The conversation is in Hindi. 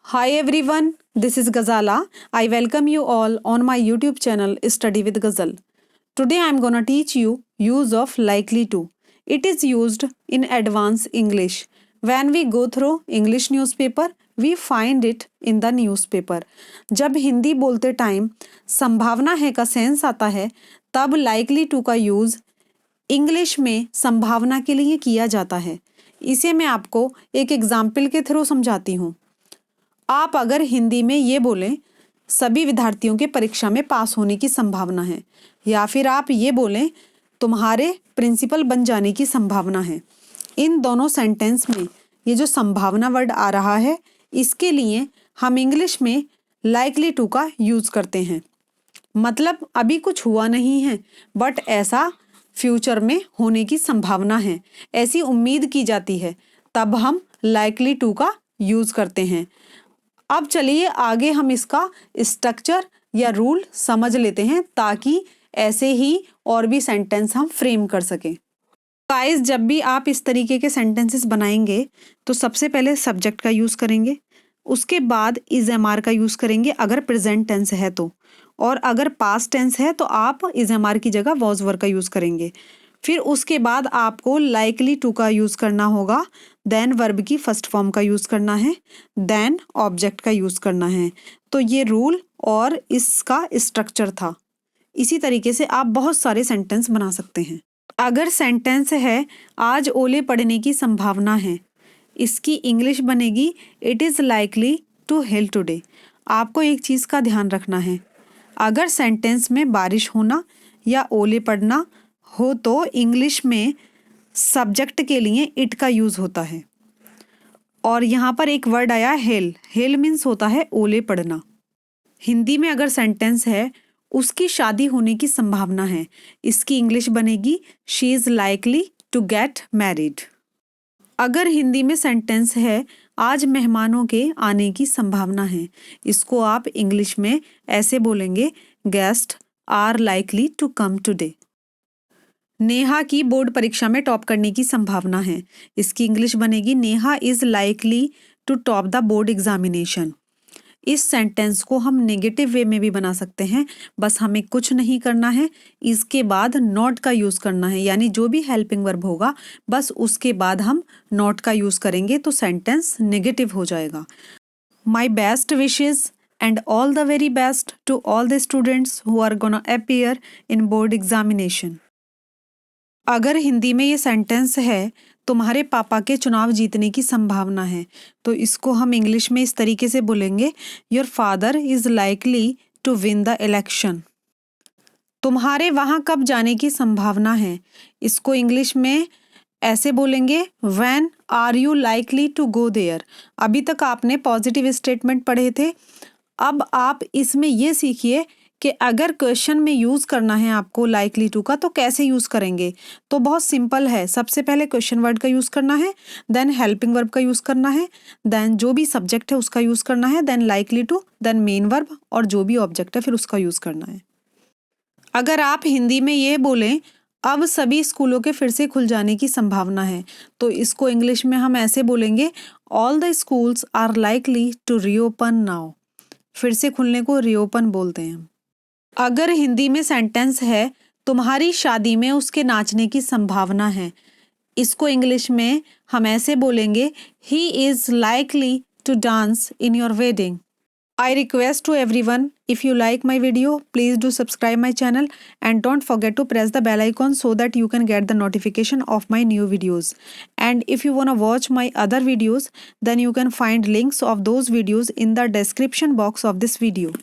Hi everyone, this is Ghazala. I welcome you all on my YouTube channel Study with Ghazal. Today I am gonna teach you use of likely to. It is used in advanced English. When we go through English newspaper, we find it in the newspaper. जब हिंदी बोलते टाइम संभावना है का सेंस आता है, तब likely to का यूज इंग्लिश में संभावना के लिए किया जाता है. इसे मैं आपको एक एग्जाम्पल के थ्रू समझाती हूँ. आप अगर हिंदी में ये बोलें सभी विद्यार्थियों के परीक्षा में पास होने की संभावना है, या फिर आप ये बोलें तुम्हारे प्रिंसिपल बन जाने की संभावना है. इन दोनों सेंटेंस में ये जो संभावना वर्ड आ रहा है, इसके लिए हम इंग्लिश में लाइकली टू का यूज़ करते हैं. मतलब अभी कुछ हुआ नहीं है, बट ऐसा फ्यूचर में होने की संभावना है, ऐसी उम्मीद की जाती है, तब हम लाइकली टू का यूज़ करते हैं. अब चलिए आगे हम इसका स्ट्रक्चर या रूल समझ लेते हैं, ताकि ऐसे ही और भी सेंटेंस हम फ्रेम कर सकें. गाइस, जब भी आप इस तरीके के सेंटेंसेस बनाएंगे तो सबसे पहले सब्जेक्ट का यूज़ करेंगे, उसके बाद इज एम आर का यूज़ करेंगे अगर प्रेजेंट टेंस है तो, और अगर पास्ट टेंस है तो आप इज एम आर की जगह वॉज वर का यूज़ करेंगे. फिर उसके बाद आपको लाइकली टू का यूज़ करना होगा, देन वर्ब की फर्स्ट फॉर्म का यूज़ करना है, देन ऑब्जेक्ट का यूज़ करना है. तो ये रूल और इसका स्ट्रक्चर था. इसी तरीके से आप बहुत सारे सेंटेंस बना सकते हैं. अगर सेंटेंस है आज ओले पड़ने की संभावना है, इसकी इंग्लिश बनेगी it is likely to hail today. आपको एक चीज़ का ध्यान रखना है, अगर सेंटेंस में बारिश होना या ओले पड़ना हो तो इंग्लिश में सब्जेक्ट के लिए इट का यूज़ होता है. और यहाँ पर एक वर्ड आया हेल. हेल मीन्स होता है ओले पड़ना. हिंदी में अगर सेंटेंस है उसकी शादी होने की संभावना है, इसकी इंग्लिश बनेगी she is likely to get married. अगर हिंदी में सेंटेंस है आज मेहमानों के आने की संभावना है, इसको आप इंग्लिश में ऐसे बोलेंगे guest are likely to come today. Neha की बोर्ड परीक्षा में टॉप करने की संभावना है, इसकी इंग्लिश बनेगी Neha is likely to top the board examination. इस सेंटेंस को हम नेगेटिव वे में भी बना सकते हैं, बस हमें कुछ नहीं करना है, इसके बाद नॉट का यूज़ करना है, यानी जो भी हेल्पिंग वर्ब होगा बस उसके बाद हम नॉट का यूज़ करेंगे तो सेंटेंस नेगेटिव हो जाएगा. My best wishes and all the very best to all the students who are gonna appear in board examination. अगर हिंदी में ये सेंटेंस है तुम्हारे पापा के चुनाव जीतने की संभावना है, तो इसको हम इंग्लिश में इस तरीके से बोलेंगे your father is likely to win the election. तुम्हारे वहाँ कब जाने की संभावना है, इसको इंग्लिश में ऐसे बोलेंगे when are you likely to go there. अभी तक आपने पॉजिटिव स्टेटमेंट पढ़े थे, अब आप इसमें ये सीखिए कि अगर क्वेश्चन में यूज़ करना है आपको लाइकली टू का तो कैसे यूज़ करेंगे. तो बहुत सिंपल है, सबसे पहले क्वेश्चन वर्ड का यूज़ करना है, देन हेल्पिंग वर्ब का यूज़ करना है, देन जो भी सब्जेक्ट है उसका यूज़ करना है, then likely to, then main verb, और जो भी ऑब्जेक्ट है फिर उसका यूज़ करना है. अगर आप हिंदी में ये बोलें अब सभी स्कूलों के फिर से खुल जाने की संभावना है, तो इसको इंग्लिश में हम ऐसे बोलेंगे all the schools are likely to reopen now. फिर से खुलने को रीओपन बोलते हैं. अगर हिंदी में सेंटेंस है तुम्हारी शादी में उसके नाचने की संभावना है, इसको इंग्लिश में हम ऐसे बोलेंगे he is likely to dance in your wedding. I request to everyone, if you like my video, please do subscribe my channel and don't forget to press the bell icon so that you can get the notification of my new videos. And if you want to watch my other videos, then you can find links of those videos in the description box of this video.